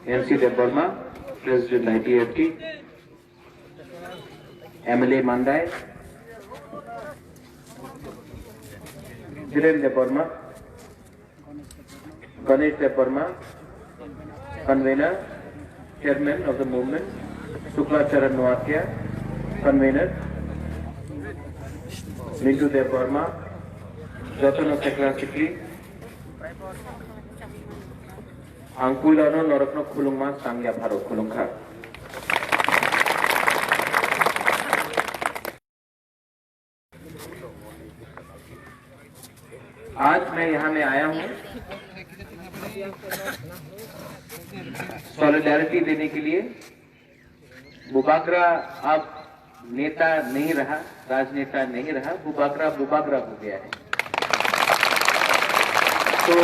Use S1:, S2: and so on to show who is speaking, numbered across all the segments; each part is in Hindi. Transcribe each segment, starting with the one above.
S1: MC Deborma, President ITFT, MLA Mandai, Dhiren Deborma, Ganesh Deborma, Convener, Chairman of the movement, Shukla Charan Noakia, Convener, Mintu Deborma, Jatana Secretary, Angkulano Norakno Kulungma Sangya Bharo Kulungkha। आज मैं यहाँ में आया हूँ सॉलिडारिटी देने के लिए। बुबागरा अब नेता नहीं रहा, राजनेता नहीं रहा, बुबागरा बुबागरा हो गया है। तो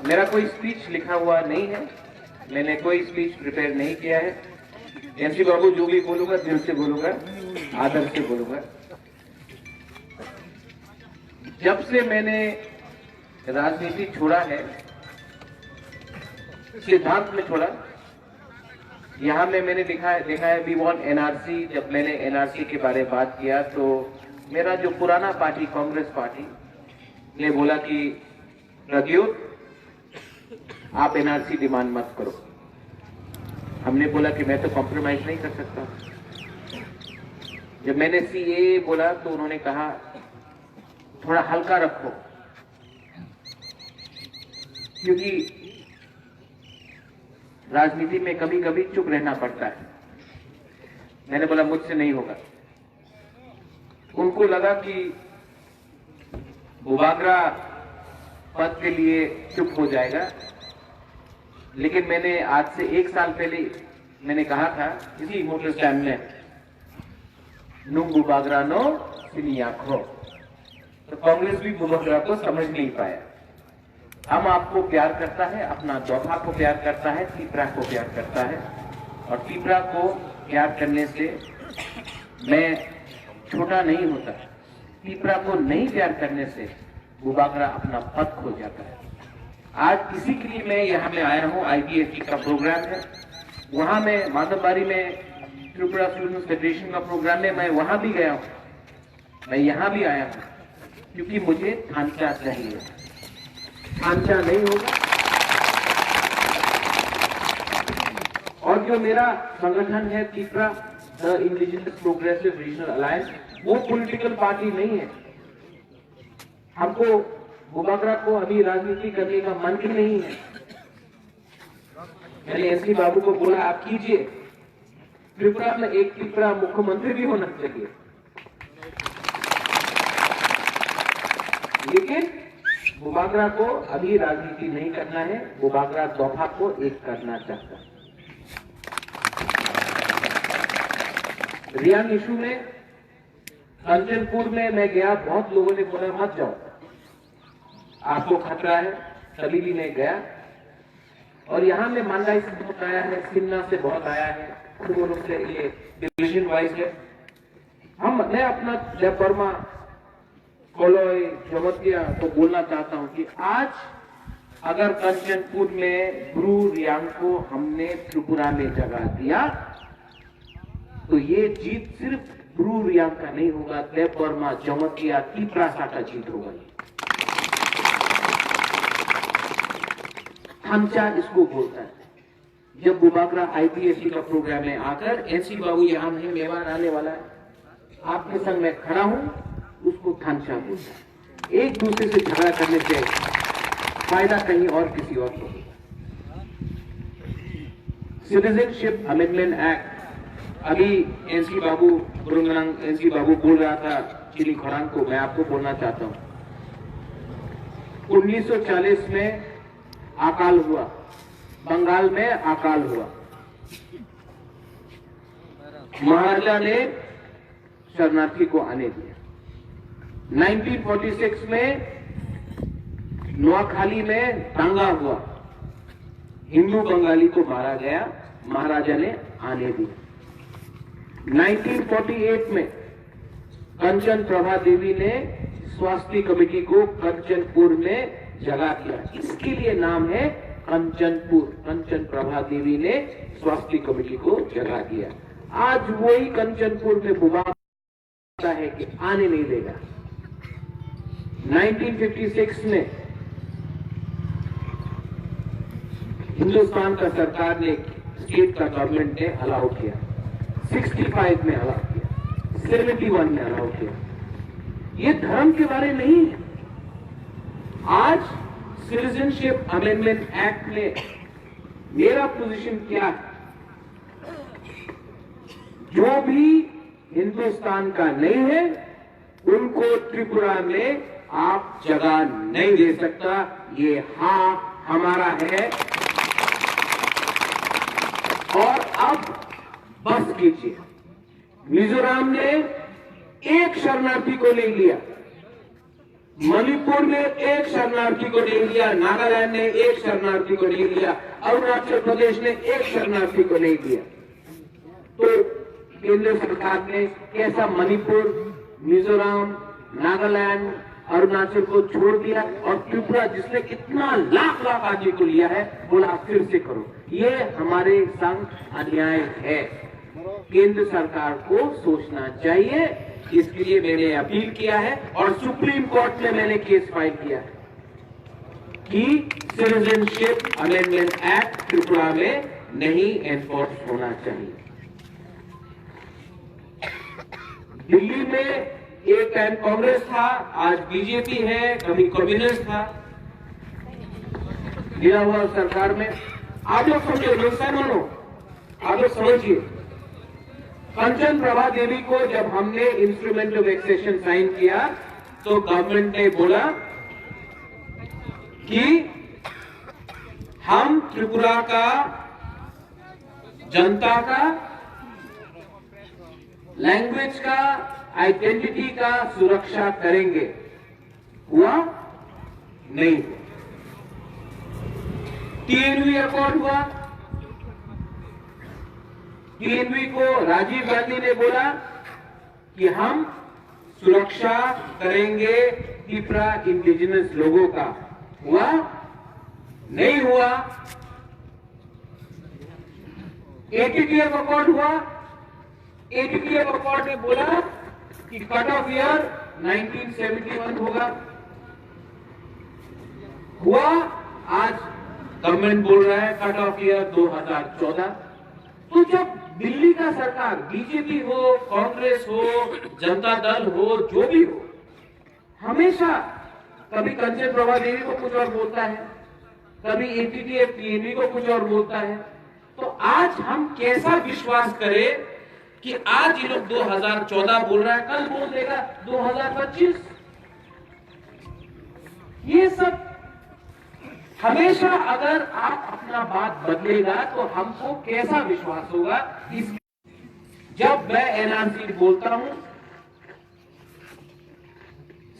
S1: मेरा कोई स्पीच लिखा हुआ नहीं है, मैंने कोई स्पीच प्रिपेयर नहीं किया है। MC बाबू जो भी बोलूंगा दिल से बोलूंगा, आदर से बोलूंगा। जब से मैंने राजनीति छोड़ा है, सिद्धांत में छोड़ा, यहाँ में मैंने देखा है वी वांट NRC। जब मैंने NRC के बारे में बात किया तो मेरा जो पुराना पार्टी कांग्रेस पार्टी ने बोला कि प्रद्योत आप NRC डिमांड मत करो। हमने बोला कि मैं तो कॉम्प्रोमाइज नहीं कर सकता। जब मैंने CAA बोला तो उन्होंने कहा थोड़ा हल्का रखो, क्योंकि राजनीति में कभी कभी चुप रहना पड़ता है। मैंने बोला मुझसे नहीं होगा। उनको लगा कि बुबागरा पद के लिए चुप हो जाएगा, लेकिन मैंने आज से 1 साल पहले मैंने कहा था इसी मोटर स्टैंड में, नुम बुबागरा नो सिनियाखो। तो कांग्रेस भी बुबागरा को समझ नहीं पाया। हम आपको प्यार करता है, अपना दोफा को प्यार करता है, तीपरा को प्यार करता है, और तीपरा को प्यार करने से मैं छोटा नहीं होता। तीपरा को नहीं प्यार करने से बुबागरा अपना पद खो जाता है। आज इसी के लिए मैं यहाँ में आया हूँ। ITFT का प्रोग्राम है, वहां में माधवबारी में त्रिपुरा स्टूडेंट्स फेडरेशन का प्रोग्राम है, मैं वहां भी गया हूँ। मैं यहाँ भी आया हूँ क्योंकि मुझे ढांचा चाहिए। ढांचा नहीं होगा। और जो मेरा संगठन है तीसरा the indigenous progressive regional alliance, वो पॉलिटिकल पार्टी नहीं है। हमको बुबागरा को अभी राजनीति करने का मन ही नहीं है। मैंने MC बाबू को बोला आप कीजिए, त्रिपुरा में एक त्रिपुरा मुख्यमंत्री भी होना चाहिए, लेकिन बुबागरा को अभी राजनीति नहीं करना है। बुबागरा दोफा को एक करना चाहता है। रियांग इशू में कंचनपुर में मैं गया, बहुत लोगों ने बोला मत जाओ, आपको खतरा है, तभी भी मैं गया। और यहाँ में मांडाई से बहुत आया है, सिन्ना से बहुत आया है, दोनों से ये डिविजन वाइज है। मैं अपना देबबर्मा, कोलोई, जमतिया को बोलना चाहता हूं कि आज अगर कंचनपुर में ब्रू रियांग को हमने त्रिपुरा में जगह दिया तो ये जीत सिर्फ ब्रू रियांग का नहीं होगा, देबबर्मा, जमतिया, तीपरासा का जीत होगा। ढांचा इसको बोलता है। जब बुबागरा ITFT का प्रोग्राम में आकर MC बाबू यहाँ है, मेहमान आने वाला है, आपके संग मैं खड़ा हूं, उसको ढांचा बोलता है। एक दूसरे से झगड़ा करने से फायदा कहीं और किसी और को होगा। सिटीजनशिप अमेंडमेंट एक्ट, अभी MC बाबू बोल रहा था चिली खोरांग को, मैं आपको बोलना चाहता हूं 1940 में अकाल हुआ, बंगाल में अकाल हुआ। महाराजा ने शरणार्थी को आने दिया। 1946 में नोआखाली में दंगा हुआ, हिंदू बंगाली को मारा गया, महाराजा ने आने दिया। 1948 में कंचन प्रभा देवी ने स्वास्थ्य कमेटी को कंचनपुर में जगह किया। इसके लिए नाम है कंचन प्रभा देवी ने स्वास्थ्य कमेटी को जगा दिया। आज वही कंचनपुर में बुबा है कि आने नहीं देगा। 1956 में हिंदुस्तान का सरकार ने, स्टेट का गवर्नमेंट ने अलाउ किया, 65 में अलाउ किया, 71 में अलाउ किया। ये धर्म के बारे नहीं है। आज सिटीजनशिप अमेंडमेंट एक्ट में मेरा पोजीशन क्या है? जो भी हिंदुस्तान का नहीं है उनको त्रिपुरा में आप जगह नहीं दे सकता। ये हाँ हमारा है। और अब बस कीजिए, मिजोरम ने एक शरणार्थी को ले लिया, मणिपुर ने एक शरणार्थी को ले लिया, नागालैंड ने एक शरणार्थी को ले लिया, अरुणाचल प्रदेश ने एक शरणार्थी को ले लिया। तो केंद्र सरकार ने कैसा मणिपुर, मिजोरम, नागालैंड, अरुणाचल को छोड़ दिया और त्रिपुरा जिसने इतना लाख आदमी को लिया है बोला फिर से करो। ये हमारे संग अन्याय है। केंद्र सरकार को सोचना चाहिए। इसके लिए मैंने अपील किया है और सुप्रीम कोर्ट में मैंने केस फाइल किया है कि सिटीजनशिप अमेंडमेंट एक्ट त्रिपुरा में नहीं एनफोर्स होना चाहिए। दिल्ली में एक टाइम कांग्रेस था, आज बीजेपी है, कभी कम्युनिस्ट था, गिरा हुआ सरकार में। आप लोग समझो, आप लोग समझिए, कंचन प्रभा देवी को जब हमने इंस्ट्रूमेंट ऑफ एक्सेशन साइन किया तो गवर्नमेंट ने बोला कि हम त्रिपुरा का, जनता का, लैंग्वेज का, आइडेंटिटी का सुरक्षा करेंगे। हुआ नहीं। टीएनवी अकॉर्ड हुआ। टीएनवी को राजीव गांधी ने बोला कि हम सुरक्षा करेंगे त्रिपुरा इंडिजिनस लोगों का। हुआ नहीं हुआ। एटीटीएफ अकॉर्ड हुआ। एटीटीएफ अकॉर्ड ने बोला कि कट ऑफ ईयर 1971 होगा। हुआ, आज गवर्नमेंट बोल रहा है कट ऑफ ईयर 2014। तो जब दिल्ली का सरकार, बीजेपी हो, कांग्रेस हो, जनता दल हो, जो भी हो, हमेशा कभी कंचन प्रभा देवी को कुछ और बोलता है, कभी एटीटीएफ टीएनवी को कुछ और बोलता है, तो आज हम कैसा विश्वास करें कि आज ये लोग 2014 बोल रहा है, कल बोल देगा 2025। ये सब हमेशा अगर आप अपना बात बदलेगा तो हमको कैसा विश्वास होगा? जब मैं एनआरसी बोलता हूं,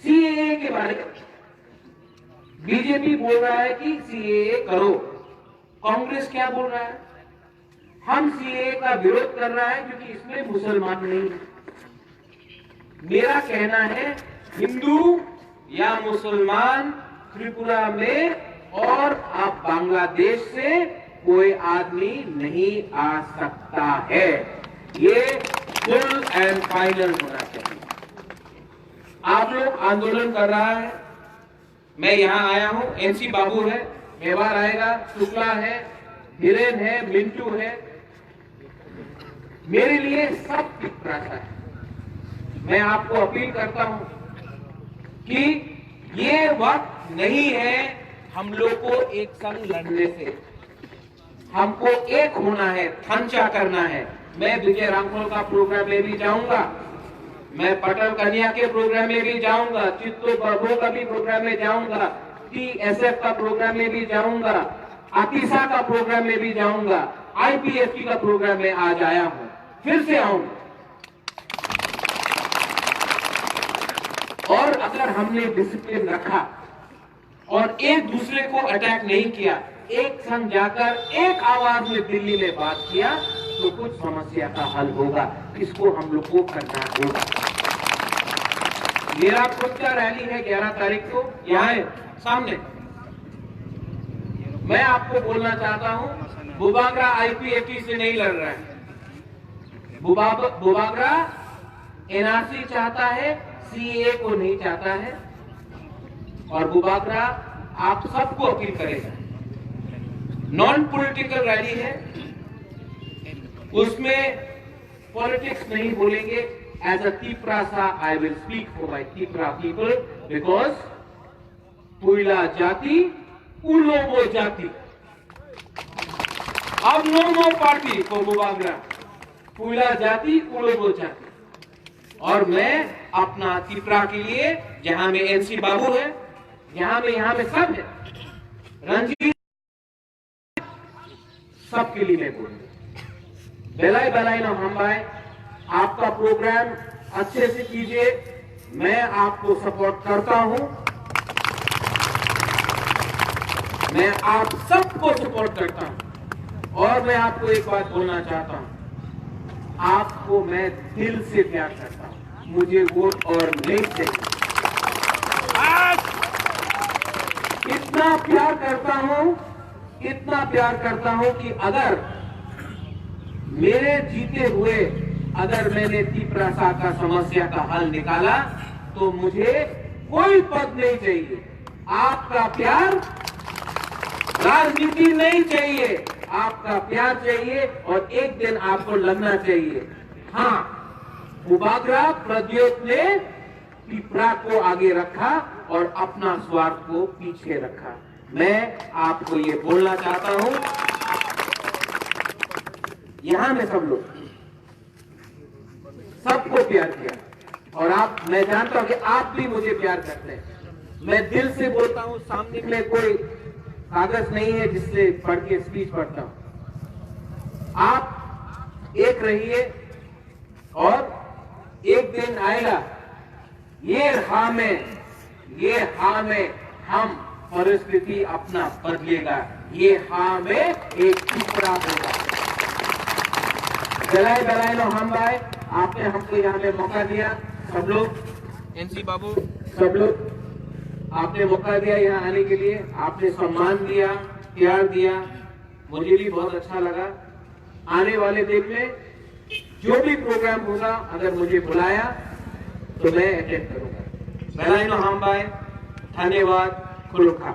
S1: सीएए के बारे में, बीजेपी बोल रहा है कि सीएए करो, कांग्रेस क्या बोल रहा है? हम सीएए का विरोध कर रहा है क्योंकि इसमें मुसलमान नहीं है। मेरा कहना है हिंदू या मुसलमान त्रिपुरा में और अब बांग्लादेश से कोई आदमी नहीं आ सकता है। ये फुल एंड फाइनल होना चाहिए। आप लोग आंदोलन कर रहा है, मैं यहां आया हूं, एनसी बाबू है, मेवार आएगा, शुक्ला है, धीरेन है, मिंटू है, मेरे लिए सब त्रिपुरा है। मैं आपको अपील करता हूं कि ये वक्त नहीं है हम लोग को एक संग लड़ने से, हमको एक होना है, थंचा करना है। मैं विजय रामफल का प्रोग्राम में भी जाऊंगा, मैं पटल कन्या के प्रोग्राम में भी जाऊंगा, चित्तो बर्भो का भी प्रोग्राम में जाऊंगा, टीएसएफ का प्रोग्राम में भी जाऊंगा, आतिशा का प्रोग्राम में भी जाऊंगा, आईपीएफटी का प्रोग्राम में आज आया हूं, फिर से आऊंगा। और अगर हमने डिसिप्लिन रखा और एक दूसरे को अटैक नहीं किया, एक संग जाकर एक आवाज में दिल्ली में बात किया, तो कुछ समस्या का हल होगा। इसको हम लोग को करना होगा। मेरा खुद का रैली है 11 तारीख को, यहाँ है सामने, मैं आपको बोलना चाहता हूं, बुबागरा IPAT से नहीं लड़ रहा है। बुबागरा NRC चाहता है, CAA को नहीं चाहता है। और बुबागरा आप सबको अपील करेगा, नॉन पॉलिटिकल रैली है, उसमें पॉलिटिक्स नहीं बोलेंगे। As a Tiprasa I will speak for my Tipra people, because पुइला जाति उलोबो जाति। अब नो मोर पार्टी फॉर बुबागरा, पुइला जाति उलोबो जाति। और मैं अपना तिप्रा के लिए, जहां में NC बाबू है, यहाँ में सब है, रंजीत, सबके लिए मैं बोलूंगा। बेलाई बेलाई ना हम्बाई, आपका प्रोग्राम अच्छे से कीजिए, मैं आपको सपोर्ट करता हूं, मैं आप सबको सपोर्ट करता हूं। और मैं आपको एक बात बोलना चाहता हूं, आपको मैं दिल से प्यार करता हूं, मुझे वोट और नहीं चाहिए। इतना प्यार करता हूं कि अगर मेरे जीते हुए अगर मैंने तिप्रासा का समस्या का हल निकाला तो मुझे कोई पद नहीं चाहिए। आपका प्यार, राजनीति नहीं चाहिए, आपका प्यार चाहिए और एक दिन आपको लगना चाहिए, हाँ बुबागरा प्रद्योत ने तिप्रा को आगे रखा और अपना स्वार्थ को पीछे रखा। मैं आपको ये बोलना चाहता हूं, यहां में सब लोग सबको प्यार किया और आप, मैं जानता हूं कि आप भी मुझे प्यार करते हैं। मैं दिल से बोलता हूं, सामने में कोई कागज नहीं है जिससे पढ़ के स्पीच पढ़ता हूं। आप एक रहिए और एक दिन आएगा, ये हाँ में हम परिस्थिति अपना बदलेगा, ये हाँ में एक टुकड़ा होगा। बेलाई बेलाई लो हम भाई, आपने हमको यहाँ पे मौका दिया, सब लोग NC बाबू, सब लोग आपने मौका दिया यहाँ आने के लिए, आपने सम्मान दिया, प्यार दिया, मुझे भी बहुत अच्छा लगा। आने वाले दिन में जो भी प्रोग्राम होगा, अगर मुझे बुलाया तो मैं अटेंड करूंगा। बेलाई लो हम भाई, धन्यवाद, खुलुखा।